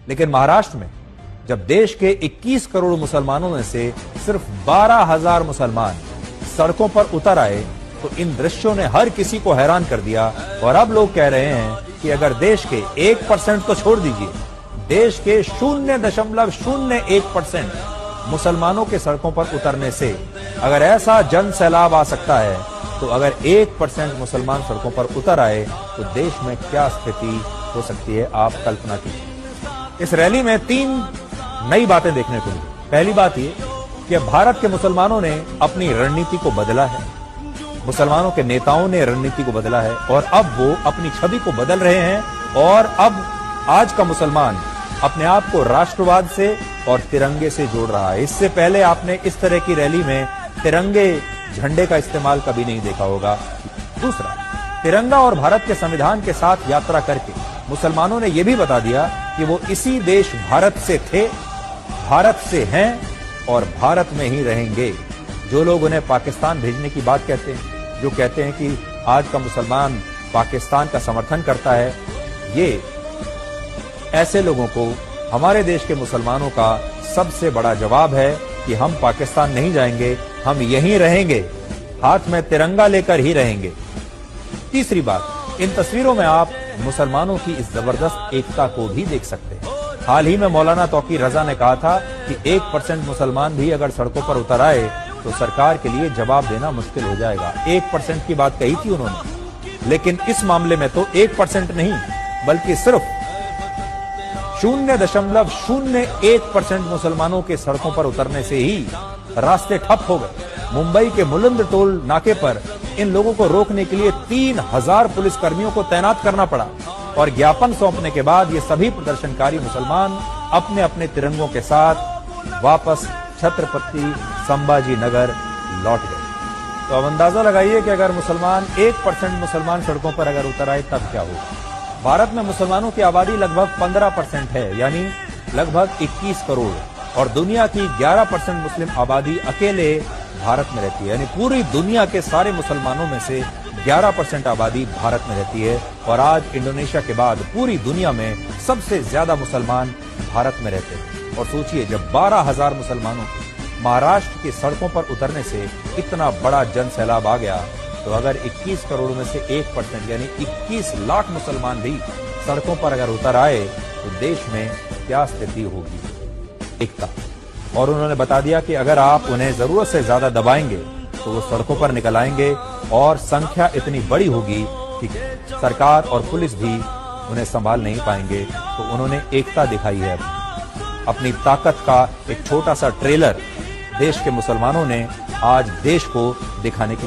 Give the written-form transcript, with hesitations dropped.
लेकिन महाराष्ट्र में जब देश के 21 करोड़ मुसलमानों में से सिर्फ 12,000 मुसलमान सड़कों पर उतर आए तो इन दृश्यों ने हर किसी को हैरान कर दिया। और अब लोग कह रहे हैं कि अगर देश के 1% तो छोड़ दीजिए, देश के 0.01% मुसलमानों के सड़कों पर उतरने से अगर ऐसा जन सैलाब आ सकता है, तो अगर 1% मुसलमान सड़कों पर उतर आए तो देश में क्या स्थिति हो सकती है, आप कल्पना कीजिए। इस रैली में 3 नई बातें देखने को मिली। पहली बात ये कि भारत के मुसलमानों ने अपनी रणनीति को बदला है, मुसलमानों के नेताओं ने रणनीति को बदला है और अब वो अपनी छवि को बदल रहे हैं। और अब आज का मुसलमान अपने आप को राष्ट्रवाद से और तिरंगे से जोड़ रहा है। इससे पहले आपने इस तरह की रैली में तिरंगे झंडे का इस्तेमाल कभी नहीं देखा होगा। दूसरा, तिरंगा और भारत के संविधान के साथ यात्रा करके मुसलमानों ने यह भी बता दिया कि वो इसी देश भारत से थे, भारत से हैं और भारत में ही रहेंगे। जो लोग उन्हें पाकिस्तान भेजने की बात कहते हैं, जो कहते हैं कि आज का मुसलमान पाकिस्तान का समर्थन करता है, ये ऐसे लोगों को हमारे देश के मुसलमानों का सबसे बड़ा जवाब है कि हम पाकिस्तान नहीं जाएंगे, हम यहीं रहेंगे, हाथ में तिरंगा लेकर ही रहेंगे। तीसरी बात, इन तस्वीरों में आप मुसलमानों की इस जबरदस्त एकता को भी देख सकते हैं। हाल ही में मौलाना तौकीर रजा ने कहा था कि 1% मुसलमान भी अगर सड़कों पर उतर आए तो सरकार के लिए जवाब देना मुश्किल हो जाएगा। 1% की बात कही थी उन्होंने, लेकिन इस मामले में तो 1% नहीं बल्कि सिर्फ 0.01% मुसलमानों के सड़कों पर उतरने से ही रास्ते ठप हो गए। मुंबई के मुलंद टोल नाके पर इन लोगों को रोकने के लिए 3,000 पुलिसकर्मियों को तैनात करना पड़ा और ज्ञापन सौंपने के बाद ये सभी प्रदर्शनकारी मुसलमान अपने अपने तिरंगों के साथ वापस छत्रपति संभाजी नगर लौट गए। तो अब अंदाजा लगाइए कि अगर 1% मुसलमान सड़कों पर अगर उतर आए तब क्या होगा। भारत में मुसलमानों की आबादी लगभग 15% है, यानी लगभग 21 करोड़, और दुनिया की 11% मुस्लिम आबादी अकेले भारत में रहती है। यानी पूरी दुनिया के सारे मुसलमानों में से 11% आबादी भारत में रहती है। और आज इंडोनेशिया के बाद पूरी दुनिया में सबसे ज्यादा मुसलमान भारत में रहते हैं। और सोचिए, जब 12,000 मुसलमानों के महाराष्ट्र की सड़कों पर उतरने से इतना बड़ा जन सैलाब आ गया, तो अगर 21 करोड़ में से 1% यानी 21 लाख मुसलमान भी सड़कों पर अगर उतर आए तो देश में क्या स्थिति होगी, एकता। और उन्होंने बता दिया कि अगर आप उन्हें जरूरत से ज्यादा दबाएंगे तो वो सड़कों पर निकल आएंगे और संख्या इतनी बड़ी होगी कि सरकार और पुलिस भी उन्हें संभाल नहीं पाएंगे। तो उन्होंने एकता दिखाई है। अपनी ताकत का एक छोटा सा ट्रेलर देश के मुसलमानों ने आज देश को दिखाने की